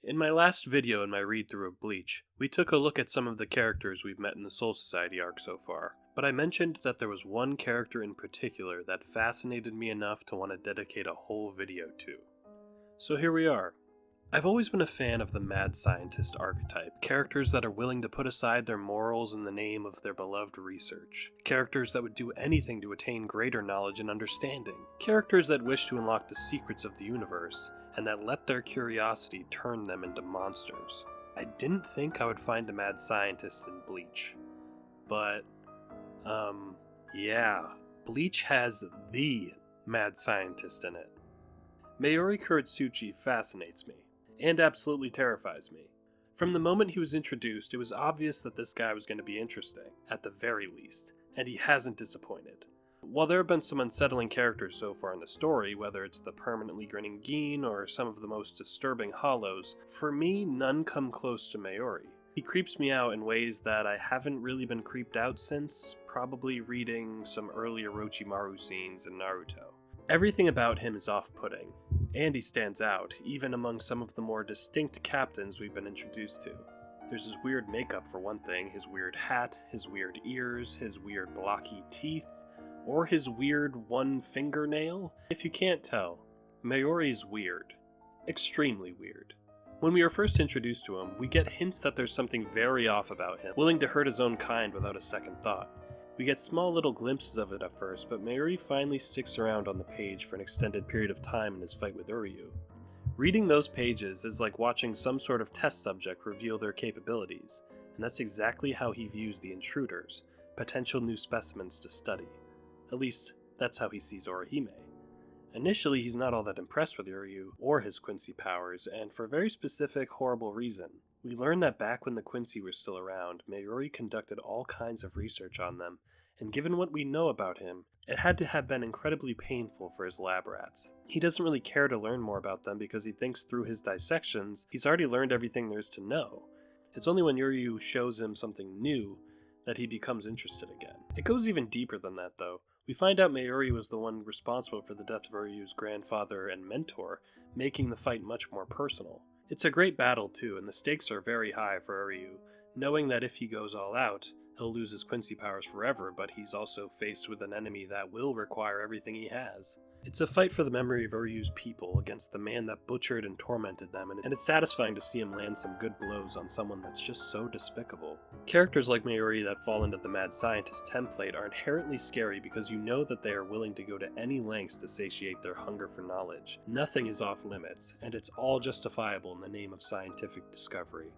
In my last video in my read-through of Bleach, we took a look at some of the characters we've met in the Soul Society arc so far, but I mentioned that there was one character in particular that fascinated me enough to want to dedicate a whole video to. So here we are. I've always been a fan of the mad scientist archetype, characters that are willing to put aside their morals in the name of their beloved research, characters that would do anything to attain greater knowledge and understanding, characters that wish to unlock the secrets of the universe, and that let their curiosity turn them into monsters. I didn't think I would find a mad scientist in Bleach, but, yeah, Bleach has the mad scientist in it. Mayuri Kurotsuchi fascinates me, and absolutely terrifies me. From the moment he was introduced, it was obvious that this guy was going to be interesting, at the very least, and he hasn't disappointed. While there have been some unsettling characters so far in the story, whether it's the permanently grinning Gin or some of the most disturbing hollows, for me, none come close to Mayuri. He creeps me out in ways that I haven't really been creeped out since probably reading some early Orochimaru scenes in Naruto. Everything about him is off-putting, and he stands out, even among some of the more distinct captains we've been introduced to. There's his weird makeup for one thing, his weird hat, his weird ears, his weird blocky teeth, or his weird one fingernail. If you can't tell, Mayuri's weird. Extremely weird. When we are first introduced to him, we get hints that there's something very off about him, willing to hurt his own kind without a second thought. We get small little glimpses of it at first, but Mayuri finally sticks around on the page for an extended period of time in his fight with Uryu. Reading those pages is like watching some sort of test subject reveal their capabilities, and that's exactly how he views the intruders, potential new specimens to study. At least, that's how he sees Orihime. Initially, he's not all that impressed with Uryu or his Quincy powers, and for a very specific, horrible reason. We learn that back when the Quincy were still around, Mayuri conducted all kinds of research on them, and given what we know about him, it had to have been incredibly painful for his lab rats. He doesn't really care to learn more about them because he thinks through his dissections, he's already learned everything there is to know. It's only when Uryu shows him something new that he becomes interested again. It goes even deeper than that though. We find out Mayuri was the one responsible for the death of Uryu's grandfather and mentor, making the fight much more personal. It's a great battle too, and the stakes are very high for Uryu, knowing that if he goes all out, he'll lose his Quincy powers forever, but he's also faced with an enemy that will require everything he has. It's a fight for the memory of Uryu's people against the man that butchered and tormented them, and it's satisfying to see him land some good blows on someone that's just so despicable. Characters like Mayuri that fall into the mad scientist template are inherently scary because you know that they are willing to go to any lengths to satiate their hunger for knowledge. Nothing is off limits, and it's all justifiable in the name of scientific discovery.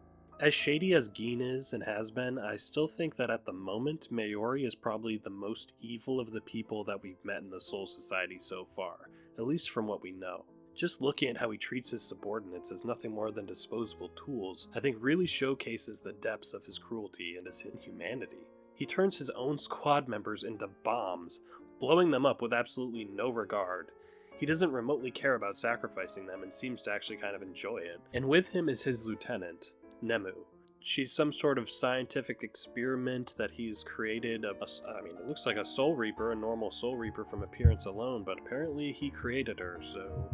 As shady as Gin is and has been, I still think that at the moment, Mayuri is probably the most evil of the people that we've met in the Soul Society so far, at least from what we know. Just looking at how he treats his subordinates as nothing more than disposable tools, I think really showcases the depths of his cruelty and his inhumanity. He turns his own squad members into bombs, blowing them up with absolutely no regard. He doesn't remotely care about sacrificing them and seems to actually kind of enjoy it. And with him is his lieutenant, Nemu. She's some sort of scientific experiment that he's created. It looks like a Soul Reaper, a normal Soul Reaper from appearance alone, but apparently he created her, so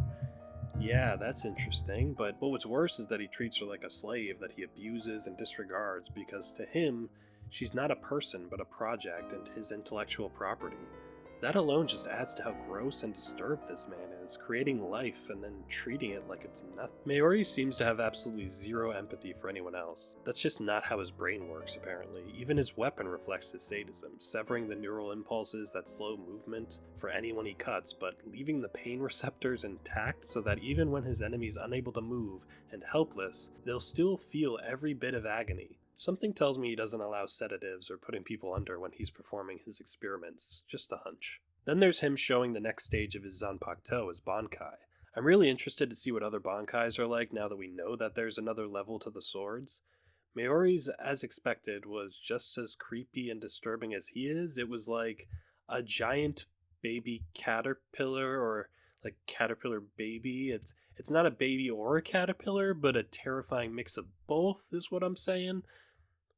yeah, that's interesting. But what's worse is that he treats her like a slave that he abuses and disregards because to him, she's not a person but a project and his intellectual property. That alone just adds to how gross and disturbed this man is, creating life and then treating it like it's nothing. Mayuri seems to have absolutely zero empathy for anyone else. That's just not how his brain works, apparently. Even his weapon reflects his sadism, severing the neural impulses that slow movement for anyone he cuts, but leaving the pain receptors intact so that even when his enemy's unable to move and helpless, they'll still feel every bit of agony. Something tells me he doesn't allow sedatives or putting people under when he's performing his experiments, just a hunch. Then there's him showing the next stage of his Zanpakuto as Bankai. I'm really interested to see what other Bankais are like now that we know that there's another level to the swords. Mayuri's, as expected, was just as creepy and disturbing as he is. It was like a giant baby caterpillar or like caterpillar baby. It's not a baby or a caterpillar, but a terrifying mix of both is what I'm saying.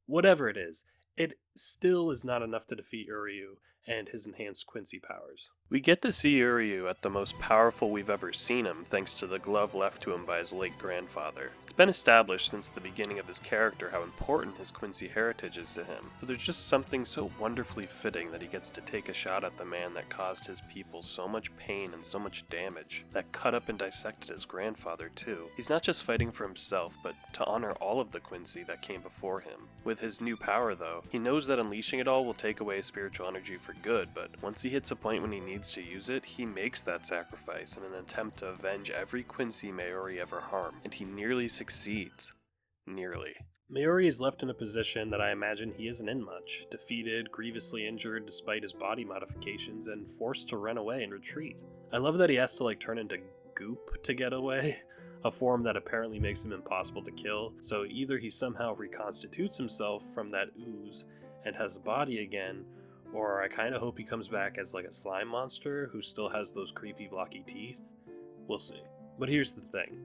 Whatever it is, it still is not enough to defeat Uryu and his enhanced Quincy powers. We get to see Uryu at the most powerful we've ever seen him thanks to the glove left to him by his late grandfather. It's been established since the beginning of his character how important his Quincy heritage is to him, but there's just something so wonderfully fitting that he gets to take a shot at the man that caused his people so much pain and so much damage, that cut up and dissected his grandfather too. He's not just fighting for himself, but to honor all of the Quincy that came before him. With his new power though, he knows that unleashing it all will take away his spiritual energy for good, but once he hits a point when he needs to use it, he makes that sacrifice in an attempt to avenge every Quincy Mayuri ever harmed, and he nearly succeeds. Nearly. Mayuri is left in a position that I imagine he isn't in much, defeated, grievously injured despite his body modifications, and forced to run away and retreat. I love that he has to turn into goop to get away, a form that apparently makes him impossible to kill, so either he somehow reconstitutes himself from that ooze and has a body again, or I kinda hope he comes back as a slime monster who still has those creepy blocky teeth. We'll see. But here's the thing.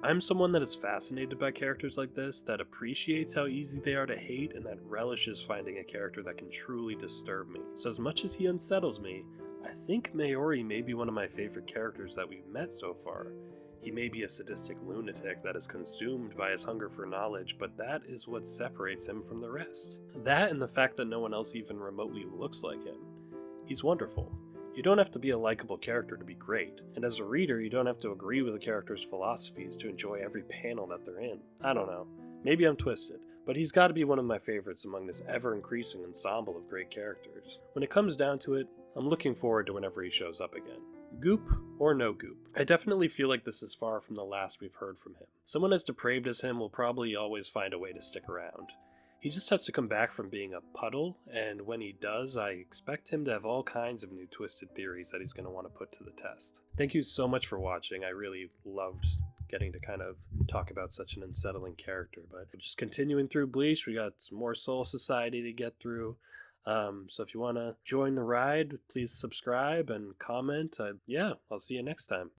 I'm someone that is fascinated by characters like this, that appreciates how easy they are to hate, and that relishes finding a character that can truly disturb me. So as much as he unsettles me, I think Mayuri may be one of my favorite characters that we've met so far. He may be a sadistic lunatic that is consumed by his hunger for knowledge, but that is what separates him from the rest. That and the fact that no one else even remotely looks like him. He's wonderful. You don't have to be a likable character to be great, and as a reader you don't have to agree with a character's philosophies to enjoy every panel that they're in. I don't know. Maybe I'm twisted, but he's got to be one of my favorites among this ever-increasing ensemble of great characters. When it comes down to it, I'm looking forward to whenever he shows up again. Goop or no goop. I definitely feel like this is far from the last we've heard from him. Someone as depraved as him will probably always find a way to stick around. He just has to come back from being a puddle, and when he does, I expect him to have all kinds of new twisted theories that he's going to want to put to the test. Thank you so much for watching. I really loved getting to kind of talk about such an unsettling character, but just continuing through Bleach, we got some more Soul Society to get through. So if you want to join the ride, please subscribe and comment. Yeah, I'll see you next time.